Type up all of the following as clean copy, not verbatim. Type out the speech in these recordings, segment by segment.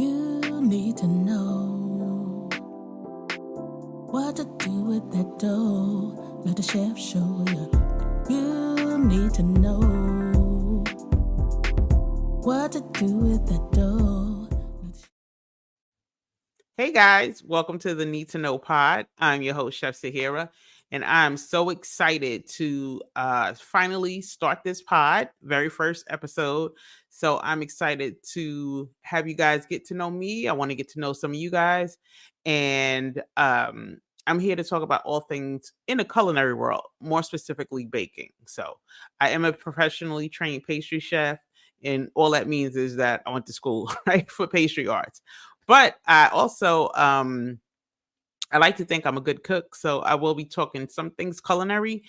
You need to know what to do with that dough. Let the chef show you. You need to know what to do with that dough. Hey guys, welcome to the Need to Know Pod. I'm your host, Chef Sahera, and I'm so excited to finally start this pod, very first episode. So I'm excited to have you guys get to know me. I want to get to know some of you guys, and I'm here to talk about all things in the culinary world, more specifically baking. So I am a professionally trained pastry chef, and all that means is that I went to school, right, for pastry arts. But I also I like to think I'm a good cook, so I will be talking some things culinary.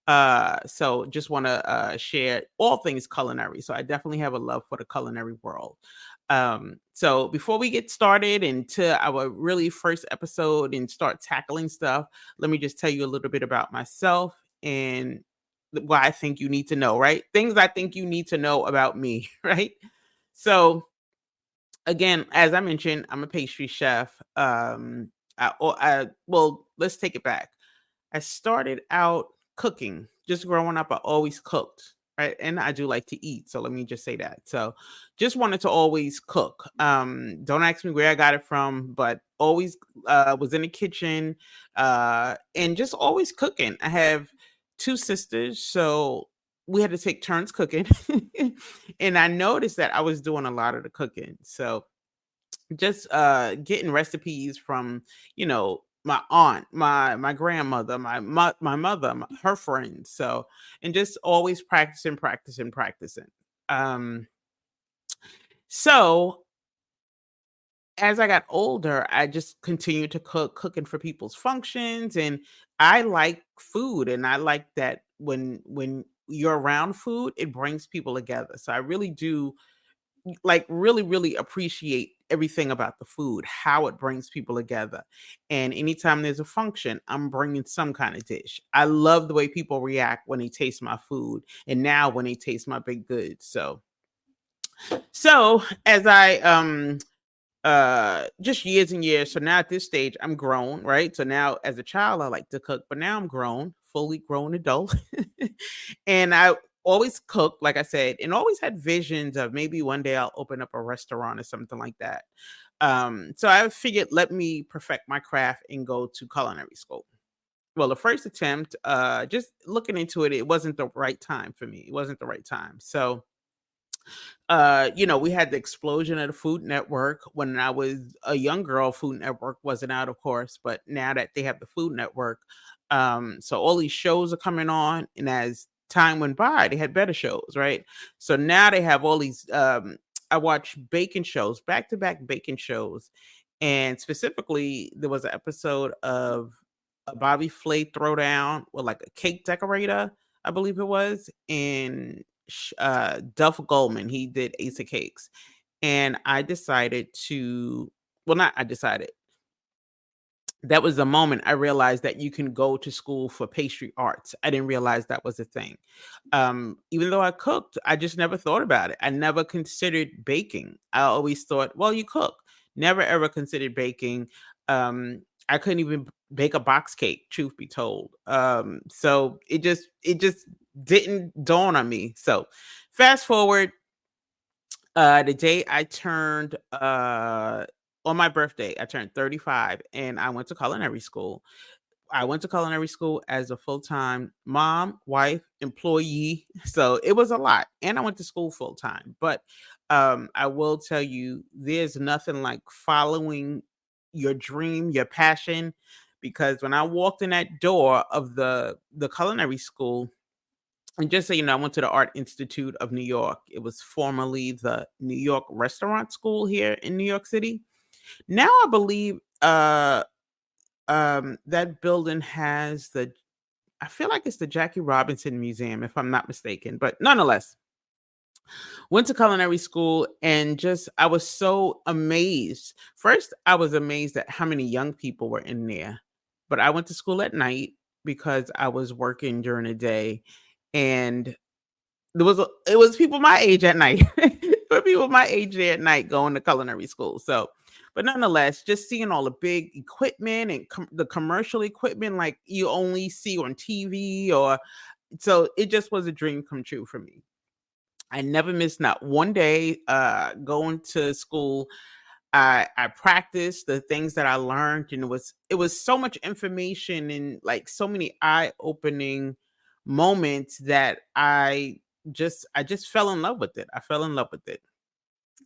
So just want to share all things culinary. So I definitely have a love for the culinary world. So before we get started into our really first episode and start tackling stuff, let me just tell you a little bit about myself and what I think you need to know, right? Things I think you need to know about me, right? So again, as I mentioned, I'm a pastry chef. Well, let's take it back. I started out cooking. Just growing up, I always cooked, right? And I do like to eat, so let me just say that. So, just wanted to always cook. Don't ask me where I got it from, but always was in the kitchen, and just always cooking. I have two sisters, so we had to take turns cooking, and I noticed that I was doing a lot of the cooking. So just getting recipes from my aunt, my grandmother, my mother, her friends. So and just always practicing. um so as I got older, I just continued to cooking for people's functions, and I like food, and I like that when you're around food, it brings people together. So I really do like really appreciate everything about the food, how it brings people together. And anytime there's a function, I'm bringing some kind of dish. I love the way people react when they taste my food, and now when they taste my baked goods. So as I just years and years, so now at this stage I'm grown, right? So now as a child I like to cook, but now I'm grown, fully grown adult. And I always cooked, like I said, and always had visions of maybe one day I'll open up a restaurant or something like that. So I figured, let me perfect my craft and go to culinary school. Well, the first attempt, just looking into it, it wasn't the right time for me. It wasn't the right time. So we had the explosion of the Food Network. When I was a young girl, Food Network wasn't out, of course, but now that they have the Food Network, so all these shows are coming on, and as time went by, they had better shows, right? So now they have all these. I watch baking shows, back to back baking shows, and specifically, there was an episode of a Bobby Flay throwdown with like a cake decorator, I believe it was, and Duff Goldman. He did Ace of Cakes. And I decided to, well, not I decided, that was the moment I realized that you can go to school for pastry arts. I didn't realize that was a thing. Even though I cooked, I just never thought about it. I never considered baking. I always thought, well, you cook. Never ever considered baking. I couldn't even bake a box cake, truth be told. So it just didn't dawn on me. So fast forward, the day I turned on my birthday, I turned 35, and I went to culinary school. I went to culinary school as a full-time mom, wife, employee. So it was a lot. And I went to school full time. But I will tell you, there's nothing like following your dream, your passion. Because when I walked in that door of the culinary school, and just so you know, I went to the Art Institute of New York. It was formerly the New York Restaurant School here in New York City. Now I believe that building has the, I feel like it's the Jackie Robinson Museum, if I'm not mistaken. But nonetheless, went to culinary school, and just I was so amazed. First, I was amazed at how many young people were in there. But I went to school at night because I was working during the day, and it was people my age at night. for people my age there at night going to culinary school. So, but nonetheless, just seeing all the big equipment and the commercial equipment like you only see on TV, or so it just was a dream come true for me. I never missed not one day going to school. I practiced the things that I learned, and it was so much information and like so many eye-opening moments that I just fell in love with it. I fell in love with it.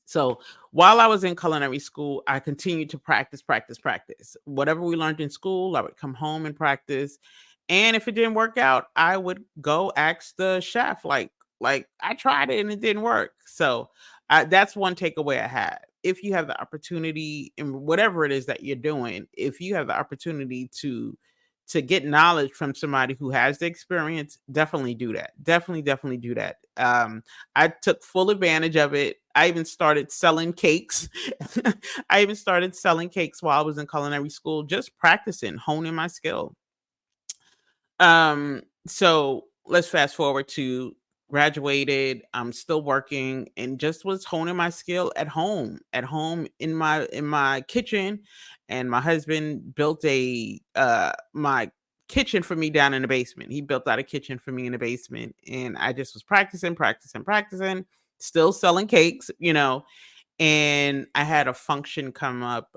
So while I was in culinary school, I continued to practice, practice, practice. Whatever we learned in school, I would come home and practice. And if it didn't work out, I would go ask the chef, like I tried it and it didn't work. So that's one takeaway I had. If you have the opportunity in whatever it is that you're doing, if you have the opportunity to get knowledge from somebody who has the experience, definitely do that. Definitely, definitely do that. I took full advantage of it. I even started selling cakes. I even started selling cakes while I was in culinary school, just practicing, honing my skill. So let's fast forward to graduated. I'm still working and just was honing my skill at home in my kitchen. And my husband built a my kitchen for me down in the basement. He built out a kitchen for me in the basement, and I just was practicing, practicing, practicing, still selling cakes, and I had a function come up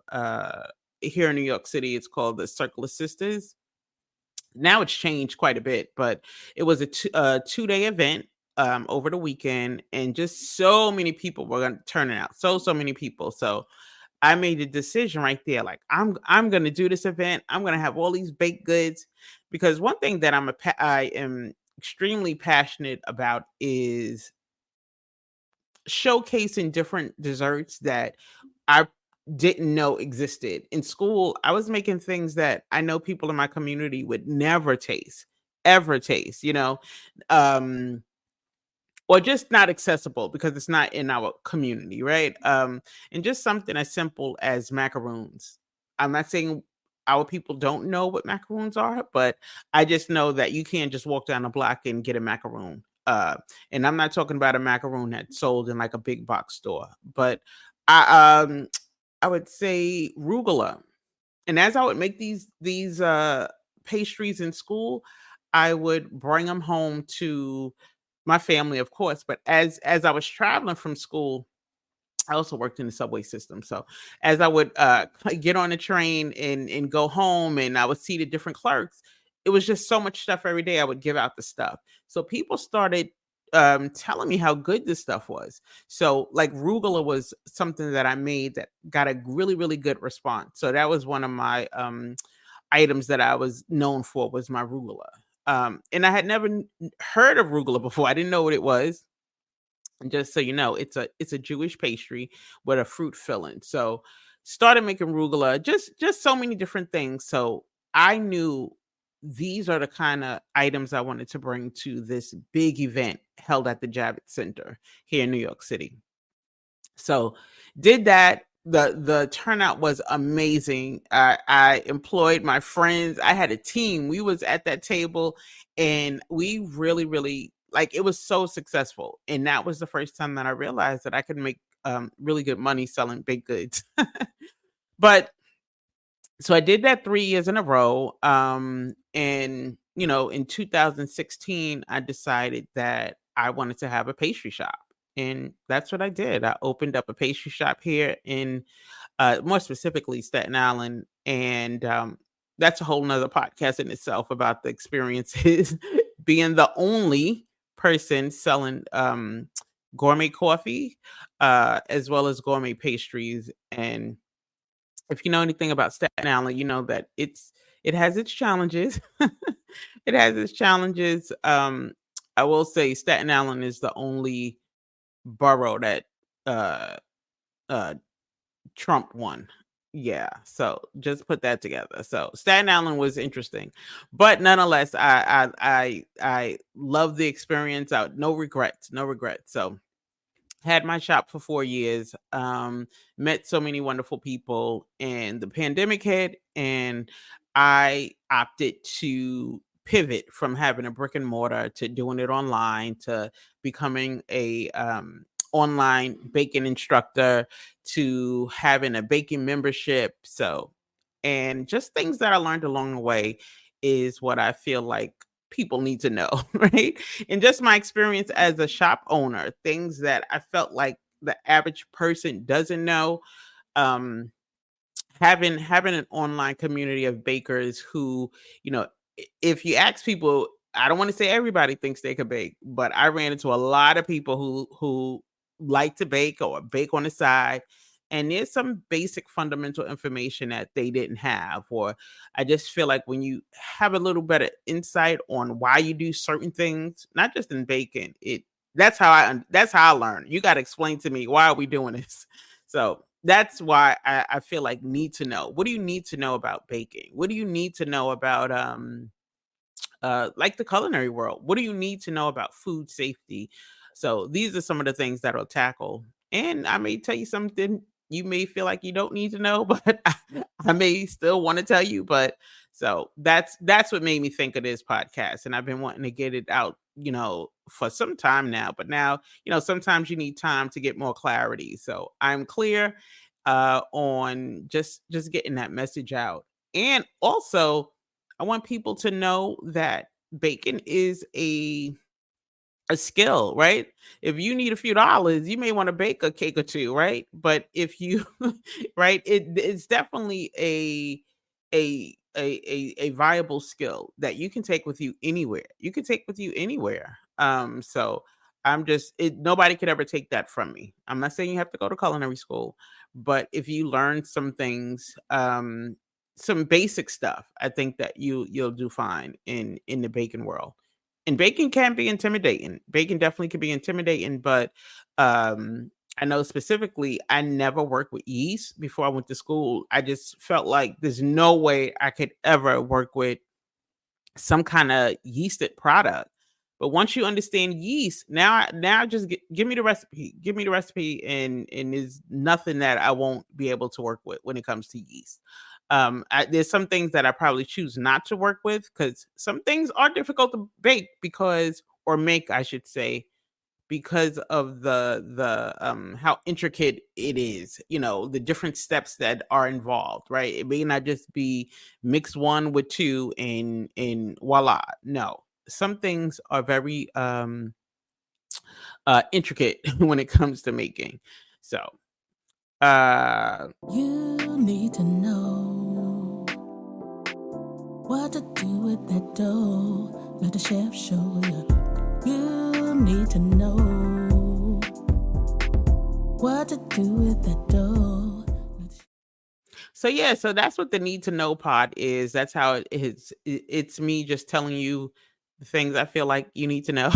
here in New York City. It's called the Circle of Sisters. Now it's changed quite a bit, but it was a 2-day event over the weekend, and just so many people were going to turn out. So many people. So I made a decision right there. Like I'm going to do this event. I'm going to have all these baked goods, because one thing that I am extremely passionate about is showcasing different desserts that I didn't know existed. In school, I was making things that I know people in my community would never taste, ever taste, um, or just not accessible because it's not in our community, right? And just something as simple as macaroons. I'm not saying our people don't know what macaroons are, but I just know that you can't just walk down the block and get a macaroon. And I'm not talking about a macaroon that's sold in like a big box store, but I I would say rugula. And as I would make these pastries in school, I would bring them home to my family, of course. But as I was traveling from school, I also worked in the subway system. So as I would get on the train and go home, and I would see the different clerks, it was just so much stuff every day. I would give out the stuff. So people started telling me how good this stuff was. So like rugula was something that I made that got a really, really good response. So that was one of my items that I was known for, was my rugula. And I had never heard of rugula before. I didn't know what it was. And just so you know, it's a Jewish pastry with a fruit filling. So started making rugula, just so many different things. So I knew these are the kind of items I wanted to bring to this big event held at the Javits Center here in New York City. So did that. The turnout was amazing. I employed my friends. I had a team. We was at that table, and we really, really, like, it was so successful. And that was the first time that I realized that I could make really good money selling baked goods. But so I did that 3 years in a row. And in 2016, I decided that I wanted to have a pastry shop. And that's what I did. I opened up a pastry shop here in more specifically Staten Island. And that's a whole nother podcast in itself about the experiences being the only person selling gourmet coffee, as well as gourmet pastries. And if you know anything about Staten Island, you know that it has its challenges. It has its challenges. I will say Staten Island is the only borough that uh uh Trump won. Yeah, so just put that together. So Staten Island was interesting, but nonetheless, I love the experience. Out, no regrets, no regrets. So had my shop for 4 years, met so many wonderful people, and the pandemic hit, and I opted to pivot from having a brick and mortar to doing it online, to becoming online baking instructor to having a baking membership. So, and just things that I learned along the way is what I feel like people need to know, right? And just my experience as a shop owner, things that I felt like the average person doesn't know. Um, having an online community of bakers who, you know, if you ask people, I don't want to say everybody thinks they could bake, but I ran into a lot of people who like to bake or bake on the side, and there's some basic fundamental information that they didn't have. Or I just feel like when you have a little better insight on why you do certain things, not just in baking, it that's how I learn. You got to explain to me, why are we doing this? So that's why I feel like need to know. What do you need to know about baking? What do you need to know about like the culinary world? What do you need to know about food safety? So these are some of the things that I'll tackle. And I may tell you something you may feel like you don't need to know, but I may still want to tell you. But so that's what made me think of this podcast. And I've been wanting to get it out, for some time now. But now, sometimes you need time to get more clarity. So I'm clear on just getting that message out. And also I want people to know that baking is a skill, right? If you need a few dollars, you may want to bake a cake or two, right? But if you right, it's definitely a viable skill that you can take with you anywhere. You can take with you anywhere. So I'm just nobody could ever take that from me. I'm not saying you have to go to culinary school, but if you learn some things, some basic stuff, I think that you'll do fine in the baking world. And baking can be intimidating. Baking definitely can be intimidating, but I know specifically I never worked with yeast before I went to school. I just felt like there's no way I could ever work with some kind of yeasted product. But once you understand yeast, now just give me the recipe. Give me the recipe, and there's nothing that I won't be able to work with when it comes to yeast. There's some things that I probably choose not to work with because some things are difficult to bake or make, I should say, because of the how intricate it is, the different steps that are involved, right? It may not just be mix one with two and voila. No, some things are very intricate when it comes to making. So You need to know what to do with that dough. Let the chef show you. You need to know what to do with that dough. So yeah, so that's what the need to know pod is. That's how it is. It's me just telling you the things I feel like you need to know.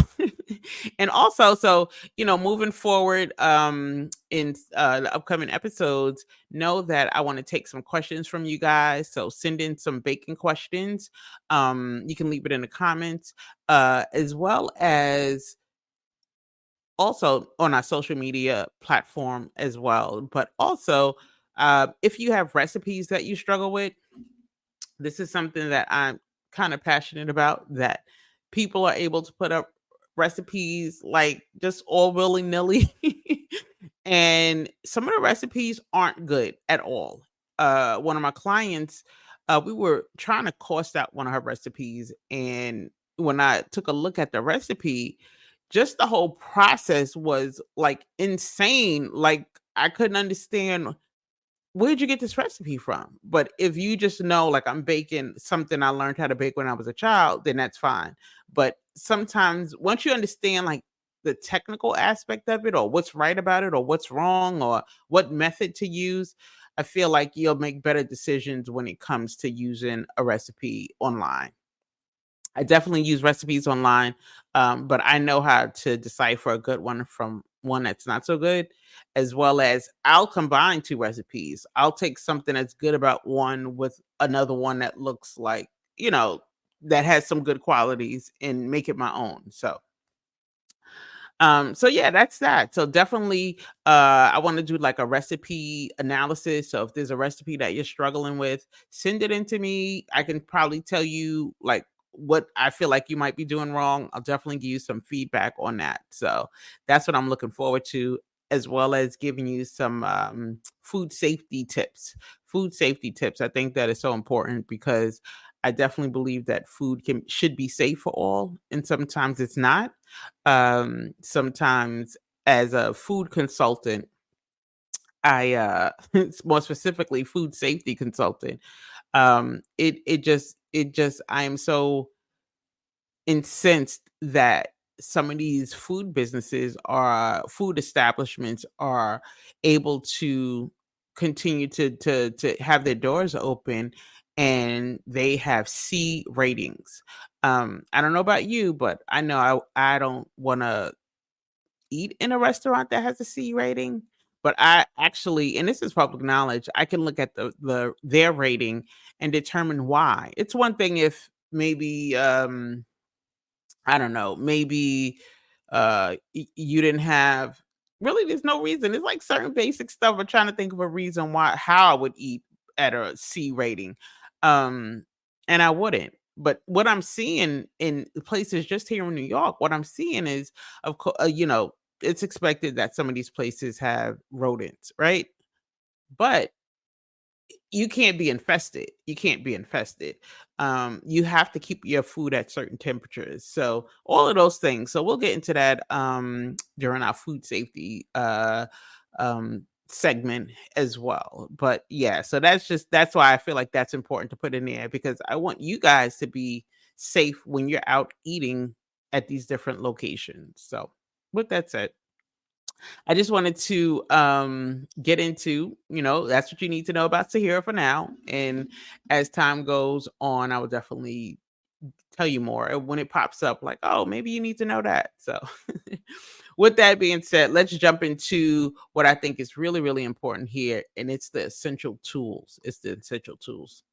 And also, so moving forward in the upcoming episodes, know that I want to take some questions from you guys. So send in some baking questions. You can leave it in the comments, as well as also on our social media platform as well. But also, if you have recipes that you struggle with, this is something that I'm kind of passionate about, that people are able to put up recipes like just all willy nilly. And some of the recipes aren't good at all. One of my clients, we were trying to cost out one of her recipes. And when I took a look at the recipe, just the whole process was like insane. Like I couldn't understand, where'd you get this recipe from? But if you just know, like I'm baking something I learned how to bake when I was a child, then that's fine. But sometimes once you understand like the technical aspect of it, or what's right about it, or what's wrong, or what method to use, I feel like you'll make better decisions when it comes to using a recipe online. I definitely use recipes online, but I know how to decipher a good one from one that's not so good, as well as I'll combine two recipes. I'll take something that's good about one with another one that looks like, that has some good qualities and make it my own. So yeah, that's that. So definitely I want to do like a recipe analysis. So if there's a recipe that you're struggling with, send it in to me. I can probably tell you like what I feel like you might be doing wrong, I'll definitely give you some feedback on that. So that's what I'm looking forward to, as well as giving you some food safety tips. Food safety tips. I think that is so important because I definitely believe that food can should be safe for all, and sometimes it's not. Sometimes, as a food consultant, more specifically food safety consultant, it just I am so incensed that some of these food businesses are food establishments are able to continue to have their doors open, and they have C ratings. I don't know about you, but I know I don't want to eat in a restaurant that has a C rating. But I actually, and this is public knowledge, I can look at their rating and determine why. It's one thing if maybe I don't know, maybe you didn't have, really there's no reason. It's like certain basic stuff. I'm trying to think of a reason why how I would eat at a C rating. Um and I wouldn't. But what I'm seeing in places just here in New York, what I'm seeing is, of course, it's expected that some of these places have rodents, right? But you can't be infested. You can't be infested. You have to keep your food at certain temperatures. So all of those things. So we'll get into that during our food safety segment as well. But yeah, so that's why I feel like that's important to put in there, because I want you guys to be safe when you're out eating at these different locations. So with that said, I just wanted to get into, that's what you need to know about Sahera for now. And as time goes on, I will definitely tell you more. And when it pops up, like, oh, maybe you need to know that. So, with that being said, let's jump into what I think is really, really important here. And it's the essential tools. It's the essential tools.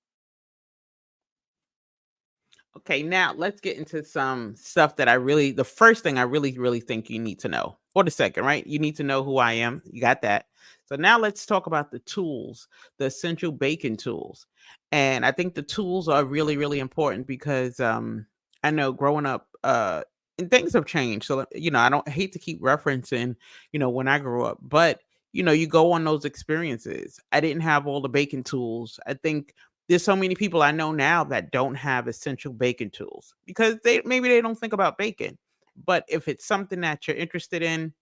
Okay, now let's get into some stuff that the first thing I really, really think you need to know, or the second, right? You need to know who I am. You got that. So now let's talk about the tools, the essential baking tools. And I think the tools are really, really important because I know growing up, and things have changed. So, I don't hate to keep referencing, when I grew up, but you go on those experiences. I didn't have all the baking tools. I think there's so many people I know now that don't have essential baking tools because they don't think about baking. But if it's something that you're interested in,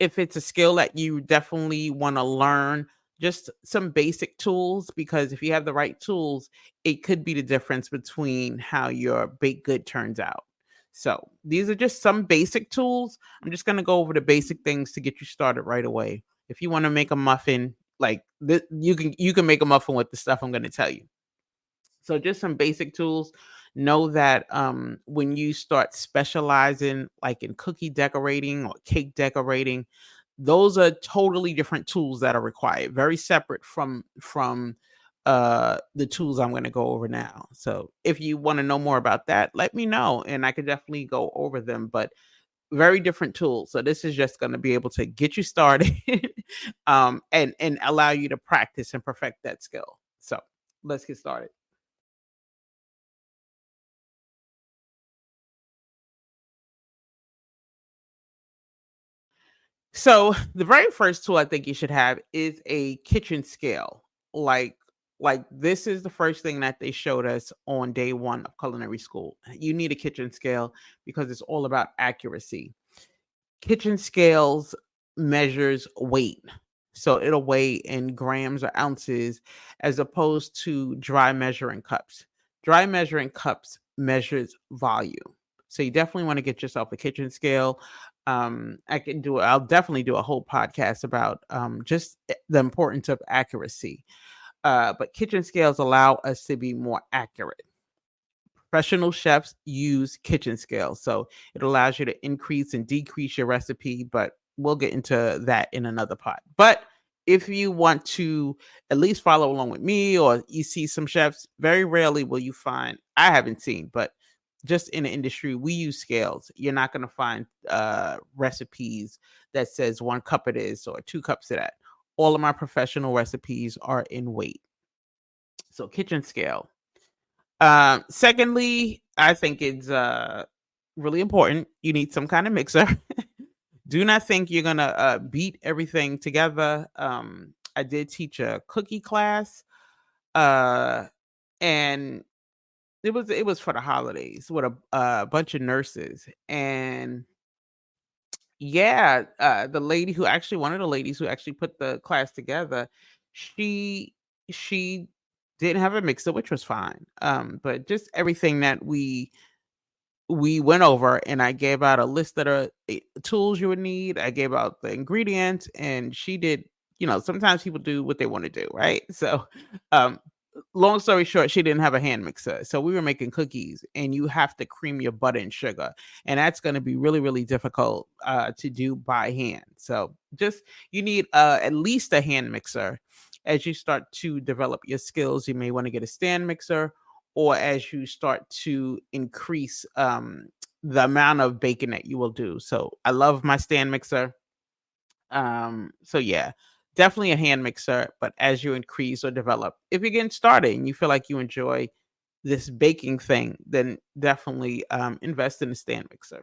if it's a skill that you definitely want to learn, just some basic tools, because if you have the right tools, it could be the difference between how your baked good turns out. So these are just some basic tools. I'm just going to go over the basic things to get you started right away. If you want to make a muffin, like this, you can make a muffin with the stuff I'm going to tell you. So just some basic tools. Know that when you start specializing like in cookie decorating or cake decorating, those are totally different tools that are required, very separate from the tools I'm going to go over now. So if you want to know more about that, let me know and I could definitely go over them. But very different tools. So this is just going to be able to get you started and allow you to practice and perfect that skill. So let's get started. So the very first tool I think you should have is a kitchen scale. Like like this is the first thing that they showed us on day one of culinary school. You need a kitchen scale because it's all about accuracy. Kitchen scales measures weight. So it'll weigh in grams or ounces as opposed to dry measuring cups. Dry measuring cups measures volume. So you definitely want to get yourself a kitchen scale. I'll definitely do a whole podcast about just the importance of accuracy. But kitchen scales allow us to be more accurate. Professional chefs use kitchen scales, so it allows you to increase and decrease your recipe, but we'll get into that in another part. But if you want to at least follow along with me, or you see some chefs, very rarely will you find, I haven't seen, but just in the industry, we use scales. You're not going to find recipes that says 1 cup of this or 2 cups of that. All of my professional recipes are in weight. So kitchen scale. Secondly, I think it's really important. You need some kind of mixer. Do not think you're gonna beat everything together. I did teach a cookie class, uh, and it was for the holidays with a bunch of nurses, and yeah, the lady who actually one of the ladies who actually put the class together, she she didn't have a mixer, which was fine. But just everything that we went over, and I gave out a list of the tools you would need. I gave out the ingredients, and she did. Sometimes people do what they want to do, right? So, um, long story short, she didn't have a hand mixer, so we were making cookies, and you have to cream your butter and sugar, and that's going to be really, really difficult to do by hand. So, just you need at least a hand mixer. As you start to develop your skills, you may want to get a stand mixer, or as you start to increase the amount of baking that you will do. So I love my stand mixer. So yeah, definitely a hand mixer, but as you increase or develop, if you're getting started and you feel like you enjoy this baking thing, then definitely invest in a stand mixer.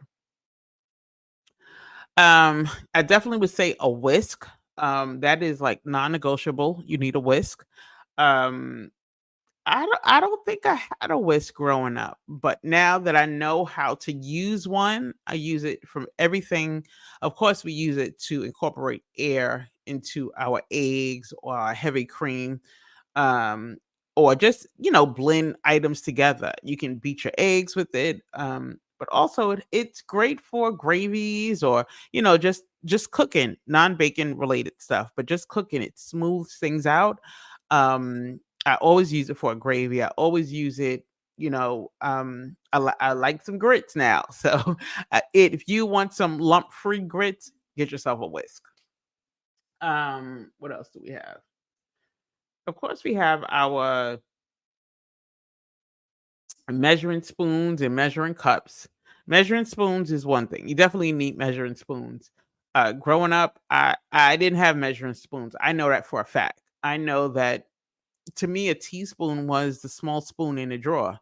I definitely would say a whisk. That is like non-negotiable. You need a whisk. Um, I don't think I had a whisk growing up, but now that I know how to use one, I use it from everything. Of course, we use it to incorporate air into our eggs or our heavy cream, um, or just blend items together. You can beat your eggs with it, but also it's great for gravies or just cooking non-bacon related stuff, but just cooking it smooths things out. I always use it for a gravy. I always use it. I like some grits now. So, if you want some lump-free grits, get yourself a whisk. What else do we have? Of course, we have our measuring spoons and measuring cups. Measuring spoons is one thing. You definitely need measuring spoons. Growing up, I didn't have measuring spoons. I know that for a fact. I know that to me, a teaspoon was the small spoon in a drawer,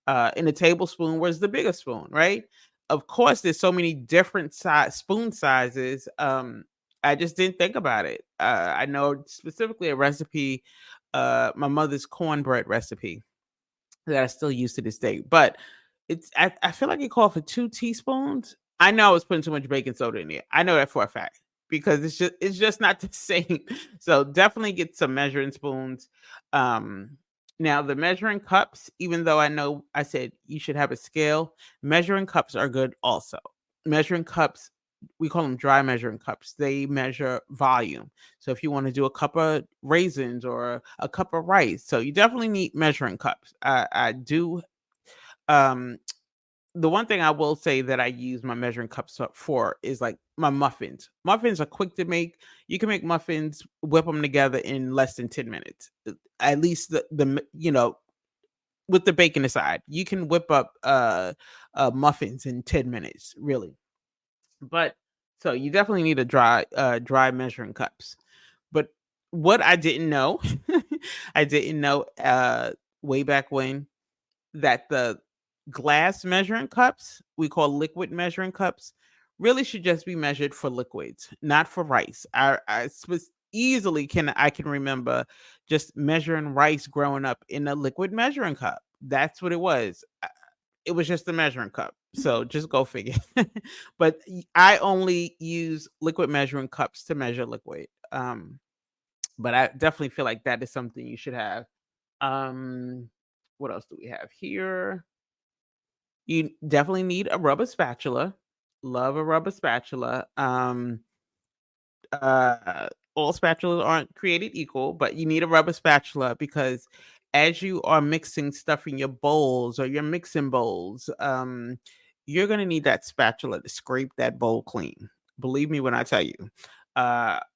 and a tablespoon was the bigger spoon, right? Of course, there's so many different spoon sizes. I just didn't think about it. I know specifically a recipe, my mother's cornbread recipe that I still use to this day. But I feel like it called for 2 teaspoons. I know I was putting too much baking soda in it. I know that for a fact because it's just not the same. So definitely get some measuring spoons. Um Now the measuring cups, even though I know I said you should have a scale, measuring cups are good also. Measuring cups, we call them dry measuring cups. They measure volume. So if you want to do a cup of raisins or a cup of rice, so you definitely need measuring cups. I do. Um, the one thing I will say that I use my measuring cups for is like my muffins. Muffins are quick to make. You can make muffins, whip them together in less than 10 minutes. At least with the bacon aside, you can whip up muffins in 10 minutes, really. But so you definitely need a dry measuring cups. But what I didn't know, I didn't know way back when that the glass measuring cups, we call liquid measuring cups, really should just be measured for liquids, not for rice. Easily can remember just measuring rice growing up in a liquid measuring cup. That's what it was. It was just a measuring cup. So just go figure. But I only use liquid measuring cups to measure liquid. But I definitely feel like that is something you should have. Um, what else do we have here? You definitely need a rubber spatula. Love a rubber spatula. Uh, all spatulas aren't created equal, but you need a rubber spatula because as you are mixing stuff in your bowls or your mixing bowls, you're gonna need that spatula to scrape that bowl clean. Believe me when I tell you.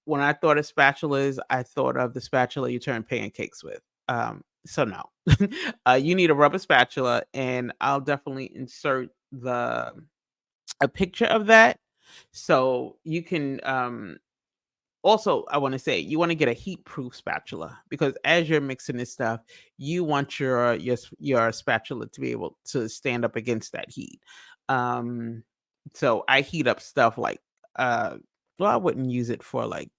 When I thought of spatulas, I thought of the spatula you turn pancakes with. So no, you need a rubber spatula, and I'll definitely insert the a picture of that so you can Also, I want to say you want to get a heat proof spatula, because as you're mixing this stuff, you want your spatula to be able to stand up against that heat. Um, so I heat up stuff like uh well, I wouldn't use it for like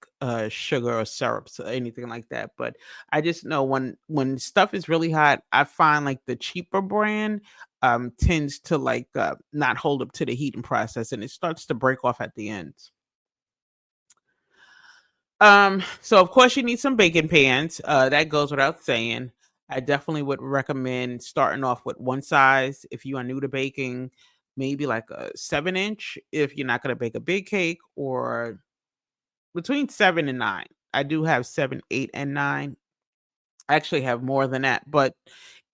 sugar or syrups or anything like that, but I just know when stuff is really hot, I find like the cheaper brand tends to like not hold up to the heating process, and it starts to break off at the ends. So of course you need some baking pans. That goes without saying. I definitely would recommend starting off with one size if you are new to baking, maybe like a 7 inch if you're not gonna bake a big cake, or between 7 and 9. I do have 7, 8, and 9. I actually have more than that, but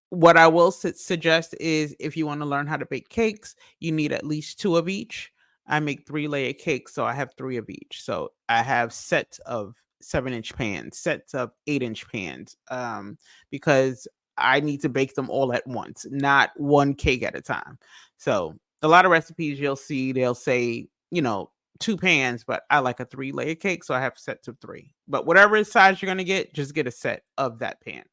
what I will suggest is if you want to learn how to bake cakes, you need at least two of each. I make 3-layer cakes, so I have three of each. So I have sets of 7-inch pans, sets of 8-inch pans, because I need to bake them all at once, not one cake at a time. So a lot of recipes you'll see, they'll say, two pans, but I like a 3-layer cake, so I have sets of three. But whatever size you're going to get, just get a set of that pan.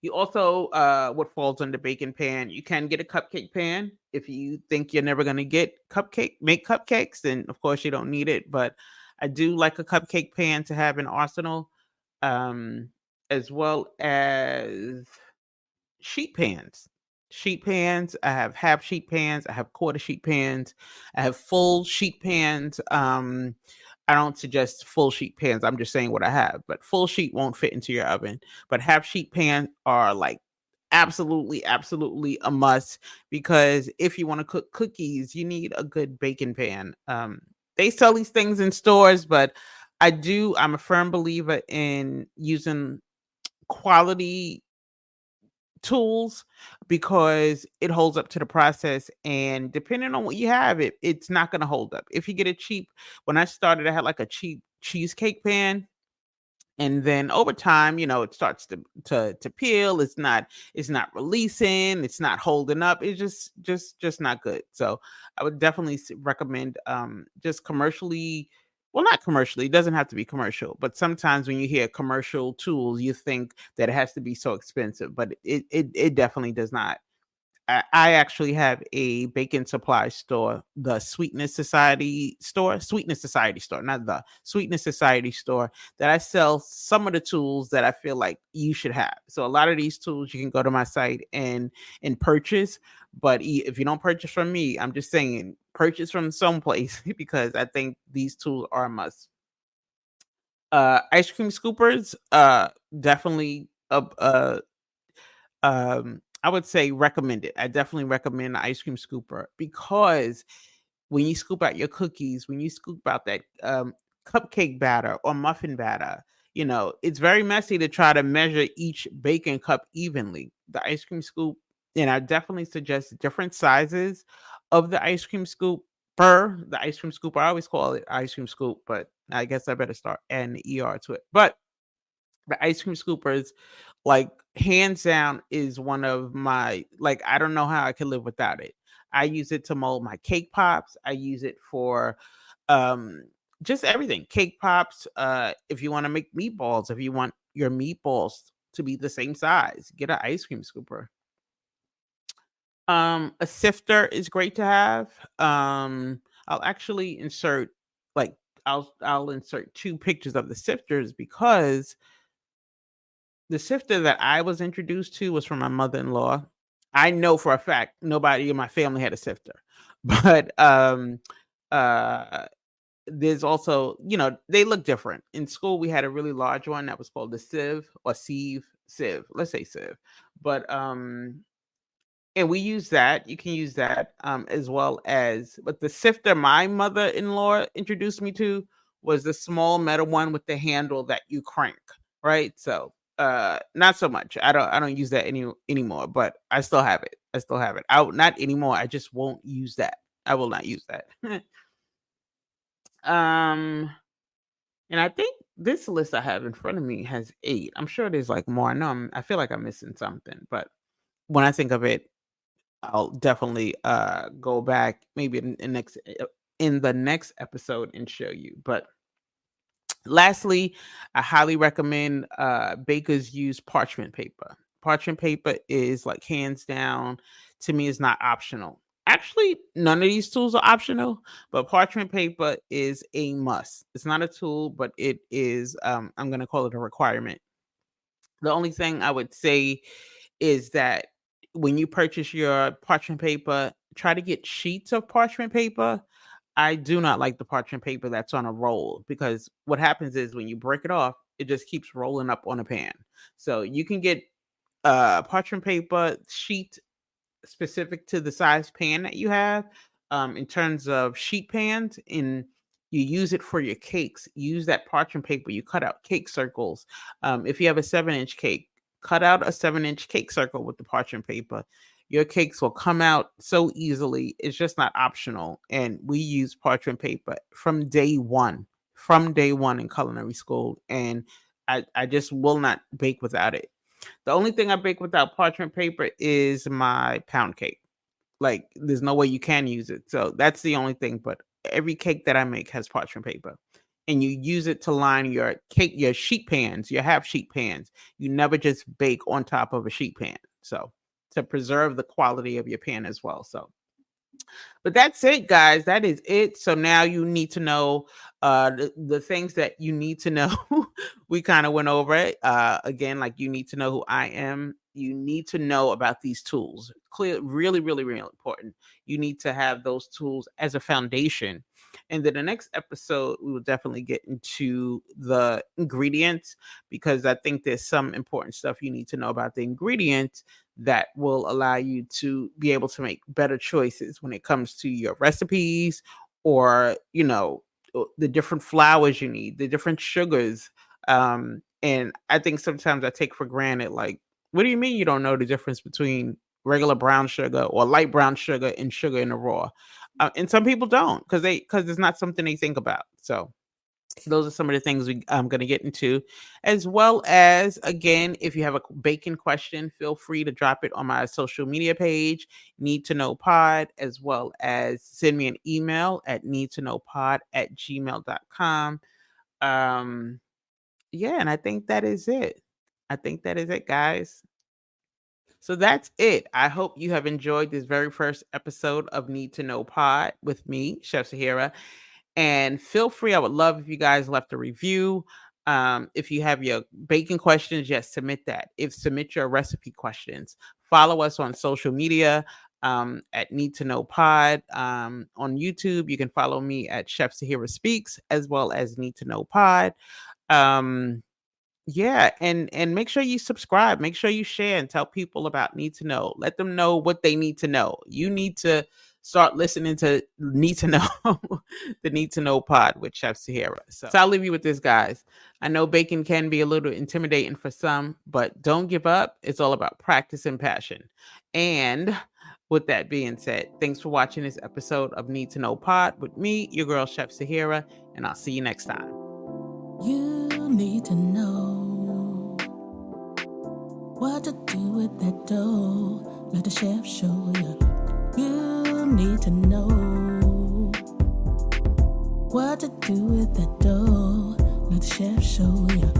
You also, what falls under baking pan, you can get a cupcake pan. If you think you're never gonna make cupcakes, then of course you don't need it. But I do like a cupcake pan to have in arsenal, um, as well as sheet pans. Sheet pans. I have half sheet pans. I have quarter sheet pans. I have full sheet pans. I don't suggest full sheet pans. I'm just saying what I have. But full sheet won't fit into your oven. But half sheet pans are like absolutely, absolutely a must, because if you want to cook cookies, you need a good baking pan. They sell these things in stores, but I'm a firm believer in using quality tools, because it holds up to the process, and depending on what you have, it's not going to hold up. If you get a cheap When I started, I had like a cheap cheesecake pan, and then over time, it starts to peel. It's not releasing, it's not holding up. It's just not good. So I would definitely recommend just commercially, well, not commercially, it doesn't have to be commercial, but sometimes when you hear commercial tools, you think that it has to be so expensive, but it definitely does not. I actually have a baking supply store, the Sweetness Society store, not the Sweetness Society store, that I sell some of the tools that I feel like you should have. So a lot of these tools you can go to my site and purchase, but if you don't purchase from me, I'm just saying purchase from someplace because I think these tools are a must. Ice cream scoopers, definitely I would say recommend it. I definitely recommend the ice cream scooper, because when you scoop out your cookies, when you scoop out that cupcake batter or muffin batter, it's very messy to try to measure each baking cup evenly. The ice cream scoop, and I definitely suggest different sizes of the ice cream scoop per the ice cream scoop. I always call it ice cream scoop, but I guess I better start adding the ER to it. But the ice cream scoopers, like, hands down, is one of my, like, I don't know how I can live without it. I use it to mold my cake pops. I use it for um just everything. Cake pops, if you want to make meatballs, if you want your meatballs to be the same size, get an ice cream scooper. A sifter is great to have. I'll actually insert like I'll insert two pictures of the sifters, because the sifter that I was introduced to was from my mother-in-law. I know for a fact nobody in my family had a sifter. But uh there's also, they look different. In school we had a really large one that was called the sieve, or sieve. Let's say sieve. But and we use that. You can use that, as well as, but the sifter my mother-in-law introduced me to was the small metal one with the handle that you crank, right? So, not so much. I don't use that anymore, but I still have it. I still have it. Not anymore. I just won't use that. I will not use that. um, and I think this list I have in front of me has 8. I'm sure there's like more. I feel like I'm missing something, but when I think of it, I'll definitely go back maybe in the next episode and show you. But Lastly, I highly recommend bakers use parchment paper. Parchment paper is like hands down, to me, is not optional. Actually, none of these tools are optional, but parchment paper is a must. It's not a tool, but it is, I'm going to call it a requirement. The only thing I would say is that when you purchase your parchment paper, try to get sheets of parchment paper. I do not like the parchment paper that's on a roll, because what happens is when you break it off, it just keeps rolling up on a pan. So you can get parchment paper sheet specific to the size pan that you have. In terms of sheet pans, and you use it for your cakes, use that parchment paper. You cut out cake circles. If you have a 7-inch cake, cut out a 7-inch cake circle with the parchment paper. Your cakes will come out so easily. It's just not optional. And we use parchment paper from day one in culinary school. And I just will not bake without it. The only thing I bake without parchment paper is my pound cake. Like, there's no way you can use it. So that's the only thing. But every cake that I make has parchment paper. And you use it to line your cake, your sheet pans, your half sheet pans. You never just bake on top of a sheet pan. So to preserve the quality of your pan as well. So but that's it, guys. That is it. So now you need to know the things that you need to know. We kind of went over it. Again, like, you need to know who I am. You need to know about these tools. Clear, really, really, really important. You need to have those tools as a foundation. And then the next episode, we will definitely get into the ingredients, because I think there's some important stuff you need to know about the ingredients that will allow you to be able to make better choices when it comes to your recipes, or, the different flours you need, the different sugars. And I think sometimes I take for granted, like, what do you mean you don't know the difference between regular brown sugar or light brown sugar and sugar in the raw? And some people don't, because it's not something they think about. So those are some of the things I'm going to get into, as well as, again, if you have a baking question, feel free to drop it on my social media page, Need to Know Pod, as well as send me an email at needtoknowpod@gmail.com. Yeah, and I think that is it. I think that is it, guys. So that's it. I hope you have enjoyed this very first episode of Need to Know Pod with me, Chef Sahera. And feel free, I would love if you guys left a review. If you have your baking questions, yes, submit that. Submit your recipe questions. Follow us on social media at Need to Know Pod. On YouTube, you can follow me at Chef Sahera Speaks, as well as Need to Know Pod. Yeah, and make sure you subscribe, make sure you share, and tell people about Need to Know. Let them know what they need to know. You need to start listening to Need to Know, the Need to Know Pod with Chef Sahera. So I'll leave you with this, guys. I know baking can be a little intimidating for some, but don't give up. It's all about practice and passion. And with that being said, thanks for watching this episode of Need to Know Pod with me, your girl, Chef Sahera, and I'll see you next time. You need to know what to do with that dough. Let the chef show you. You need to know what to do with that dough. Let the chef show you.